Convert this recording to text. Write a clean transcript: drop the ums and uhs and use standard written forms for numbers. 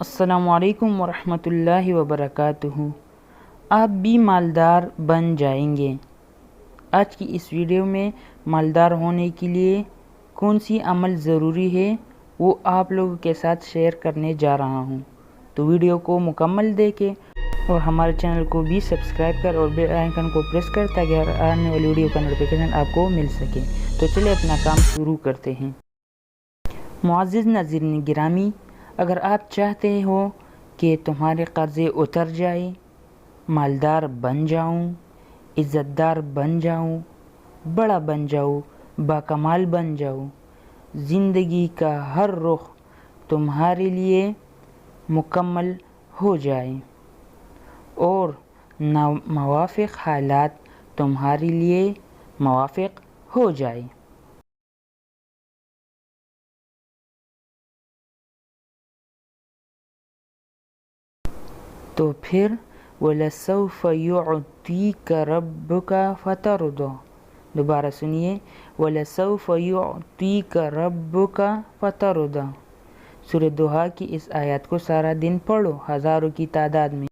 السلام علیکم ورحمۃ اللہ وبرکاتہ۔ آپ بھی مالدار بن جائیں گے۔ آج کی اس ویڈیو میں مالدار ہونے کے لیے کون سی عمل ضروری ہے وہ آپ لوگوں کے ساتھ شیئر کرنے جا رہا ہوں، تو ویڈیو کو مکمل دیکھیں اور ہمارے چینل کو بھی سبسکرائب کر اور بیل آئیکن کو پریس کر تاکہ ہر آنے والی ویڈیو کا نوٹیفیکیشن آپ کو مل سکے۔ تو چلے اپنا کام شروع کرتے ہیں۔ معزز ناظرین گرامی، اگر آپ چاہتے ہو کہ تمہارے قرضے اتر جائیں، مالدار بن جاؤں، عزت دار بن جاؤں، بڑا بن جاؤں، باکمال بن جاؤں، زندگی کا ہر رخ تمہارے لیے مکمل ہو جائے اور ناموافق حالات تمہارے لیے موافق ہو جائے، تو پھر وَلَسَوْفَ يُعْطِيكَ رَبُّكَ فَتَرْضَىٰ۔ دوبارہ سنیے، وَلَسَوْفَ يُعْطِيكَ رَبُّكَ فَتَرْضَىٰ۔ سورۃ ضحیٰ کی اس آیات کو سارا دن پڑھو، ہزاروں کی تعداد میں۔